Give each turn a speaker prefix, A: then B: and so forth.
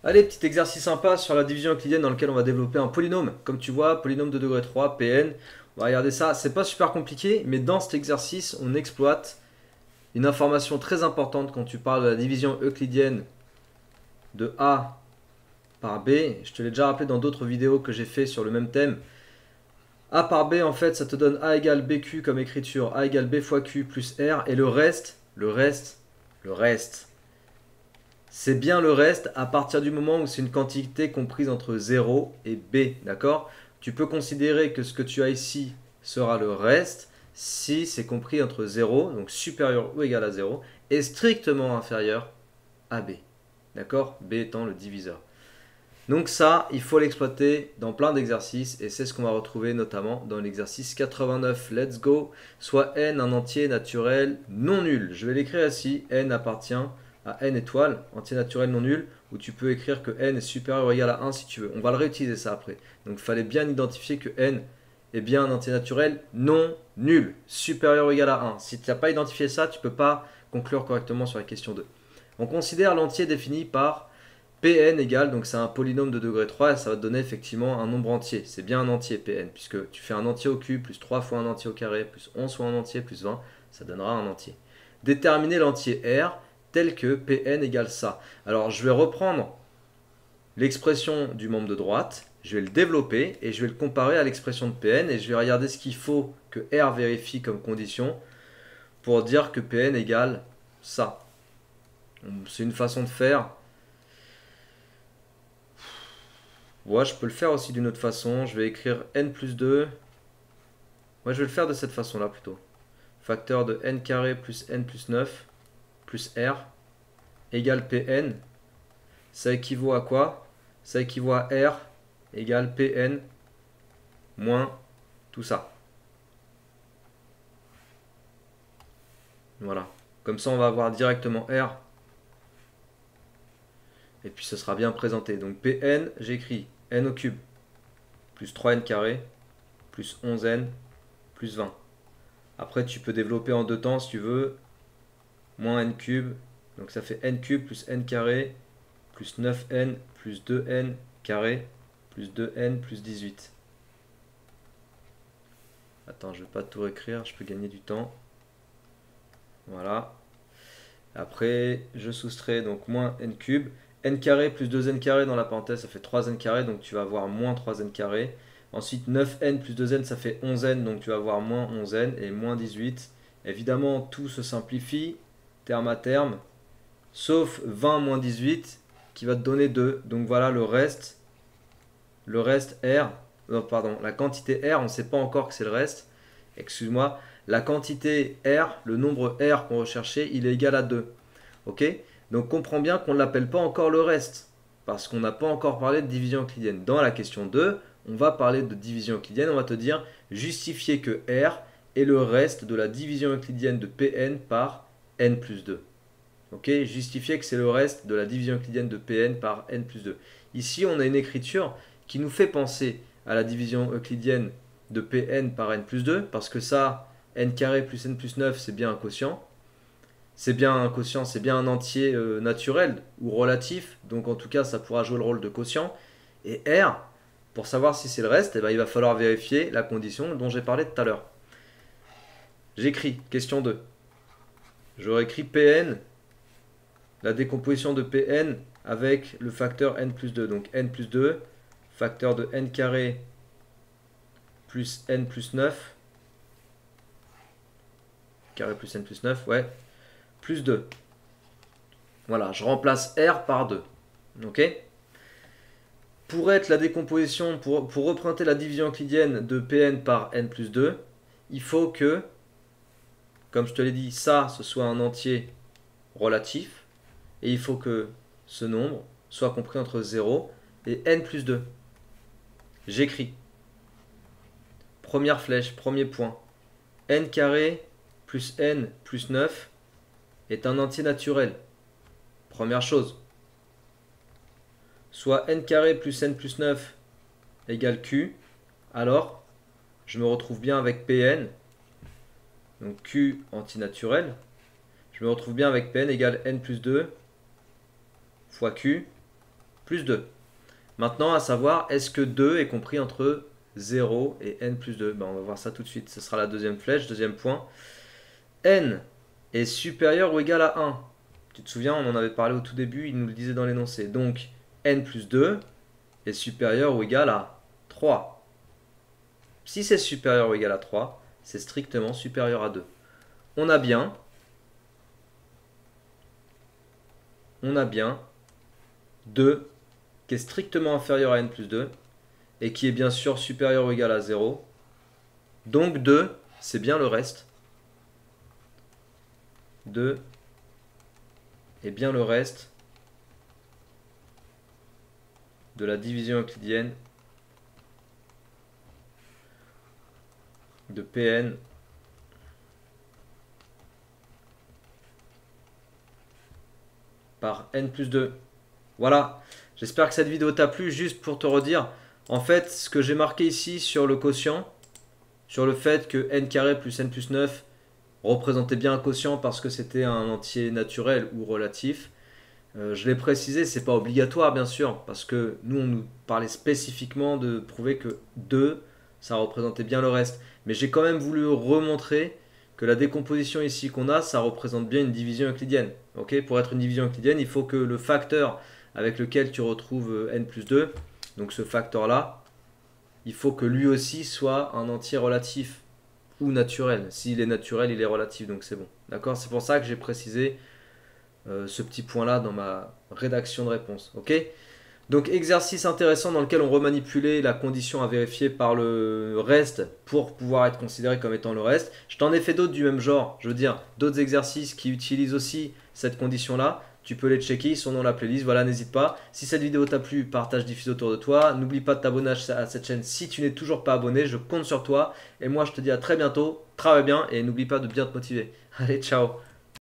A: Allez, petit exercice sympa sur la division euclidienne dans lequel on va développer un polynôme. Comme tu vois, polynôme de degré 3, Pn. On va regarder ça. C'est pas super compliqué, mais dans cet exercice, on exploite une information très importante quand tu parles de la division euclidienne de A par B. Je te l'ai déjà rappelé dans d'autres vidéos que j'ai fait sur le même thème. A par B, en fait, ça te donne A égale BQ comme écriture. A égale B fois Q plus R. Et le reste, c'est bien le reste à partir du moment où c'est une quantité comprise entre 0 et B, d'accord? Tu peux considérer que ce que tu as ici sera le reste si c'est compris entre 0, donc supérieur ou égal à 0, et strictement inférieur à B, d'accord? B étant le diviseur. Donc ça, il faut l'exploiter dans plein d'exercices et c'est ce qu'on va retrouver notamment dans l'exercice 89. Let's go. Soit n un entier naturel non nul. Je vais l'écrire ici. N appartient à n étoiles, entier naturel non nul, où tu peux écrire que n est supérieur ou égal à 1 si tu veux. On va le réutiliser ça après. Donc il fallait bien identifier que n est bien un entier naturel non nul, supérieur ou égal à 1. Si tu n'as pas identifié ça, tu ne peux pas conclure correctement sur la question 2. On considère l'entier défini par Pn égale, donc c'est un polynôme de degré 3 et ça va te donner effectivement un nombre entier. C'est bien un entier Pn, puisque tu fais un entier au cube, plus 3 fois un entier au carré, plus 11 fois un entier, plus 20, ça donnera un entier. Déterminer l'entier R tel que Pn égale ça. Alors je vais reprendre l'expression du membre de droite, je vais le développer et je vais le comparer à l'expression de Pn et je vais regarder ce qu'il faut que R vérifie comme condition pour dire que Pn égale ça. C'est une façon de faire. Ouais, je peux le faire aussi d'une autre façon. Je vais écrire n plus 2. Ouais, je vais le faire de cette façon-là plutôt. Facteur de n carré plus n plus 9 plus r égale Pn. Ça équivaut à quoi? Ça équivaut à r égale Pn moins tout ça. Voilà. Comme ça, on va avoir directement r. Et puis, ce sera bien présenté. Donc, Pn, j'écris n au cube plus 3n carré plus 11n plus 20. Après, tu peux développer en deux temps si tu veux. Moins n cube. Donc ça fait n cube plus n carré plus 9n plus 2n carré plus 2n plus 18. Attends, je ne vais pas tout écrire, je peux gagner du temps. Voilà. Après, je soustrais donc moins n cube. N carré plus 2n carré dans la parenthèse, ça fait 3n carré, donc tu vas avoir moins 3n carré. Ensuite, 9n plus 2n, ça fait 11n, donc tu vas avoir moins 11n et moins 18. Évidemment, tout se simplifie, terme à terme, sauf 20 moins 18 qui va te donner 2. Donc voilà le reste R. Non, pardon, la quantité R, on ne sait pas encore que c'est le reste. Excuse-moi. La quantité R, le nombre R qu'on recherchait, il est égal à 2. Ok? Donc comprends bien qu'on ne l'appelle pas encore le reste. Parce qu'on n'a pas encore parlé de division euclidienne. Dans la question 2, on va parler de division euclidienne. On va te dire justifier que R est le reste de la division euclidienne de Pn par n plus 2. Ok, justifier que c'est le reste de la division euclidienne de Pn par n plus 2. Ici, on a une écriture qui nous fait penser à la division euclidienne de Pn par n plus 2, parce que ça, n carré plus n plus 9, c'est bien un quotient. C'est bien un quotient, c'est bien un entier naturel ou relatif, donc en tout cas, ça pourra jouer le rôle de quotient. Et R, pour savoir si c'est le reste, eh ben, il va falloir vérifier la condition dont j'ai parlé tout à l'heure. J'écris, question 2. J'aurais écrit Pn, la décomposition de Pn avec le facteur n plus 2. Donc n plus 2, facteur de n carré plus n plus 9, carré plus n plus 9, ouais, plus 2. Voilà, je remplace R par 2. Ok? Pour être la décomposition, pour représenter la division euclidienne de Pn par n plus 2, il faut que, comme je te l'ai dit, ça, ce soit un entier relatif. Et il faut que ce nombre soit compris entre 0 et n plus 2. J'écris. Première flèche, premier point. N carré plus n plus 9 est un entier naturel. Première chose. Soit n carré plus n plus 9 égale q. Alors, je me retrouve bien avec Pn. Donc q antinaturel. Je me retrouve bien avec Pn égale n plus 2 fois q plus 2. Maintenant, à savoir, est-ce que 2 est compris entre 0 et n plus 2? Ben, on va voir ça tout de suite. Ce sera la deuxième flèche, deuxième point. N est supérieur ou égal à 1. Tu te souviens, on en avait parlé au tout début, il nous le disait dans l'énoncé. Donc, n plus 2 est supérieur ou égal à 3. Si c'est supérieur ou égal à 3, c'est strictement supérieur à 2. On a bien 2 qui est strictement inférieur à n plus 2 et qui est bien sûr supérieur ou égal à 0. Donc 2, c'est bien le reste. 2 est bien le reste de la division euclidienne de Pn par n plus 2. Voilà, j'espère que cette vidéo t'a plu. Juste pour te redire, en fait, ce que j'ai marqué ici sur le quotient, sur le fait que n carré plus n plus 9 représentait bien un quotient parce que c'était un entier naturel ou relatif. Je l'ai précisé, c'est pas obligatoire bien sûr, parce que nous on nous parlait spécifiquement de prouver que 2, ça représentait bien le reste. Mais j'ai quand même voulu remontrer que la décomposition ici qu'on a, ça représente bien une division euclidienne. Okay, pour être une division euclidienne, il faut que le facteur avec lequel tu retrouves n plus 2, donc ce facteur là, il faut que lui aussi soit un entier relatif ou naturel. S'il est naturel, il est relatif, donc c'est bon. D'accord? C'est pour ça que j'ai précisé ce petit point là dans ma rédaction de réponse. Ok? Donc exercice intéressant dans lequel on remanipulait la condition à vérifier par le reste pour pouvoir être considéré comme étant le reste. Je t'en ai fait d'autres du même genre, je veux dire d'autres exercices qui utilisent aussi cette condition là. Tu peux les checker, ils sont dans la playlist, voilà, n'hésite pas. Si cette vidéo t'a plu, partage, diffuse autour de toi. N'oublie pas de t'abonner à cette chaîne si tu n'es toujours pas abonné, je compte sur toi. Et moi je te dis à très bientôt, travaille bien et n'oublie pas de bien te motiver. Allez, ciao!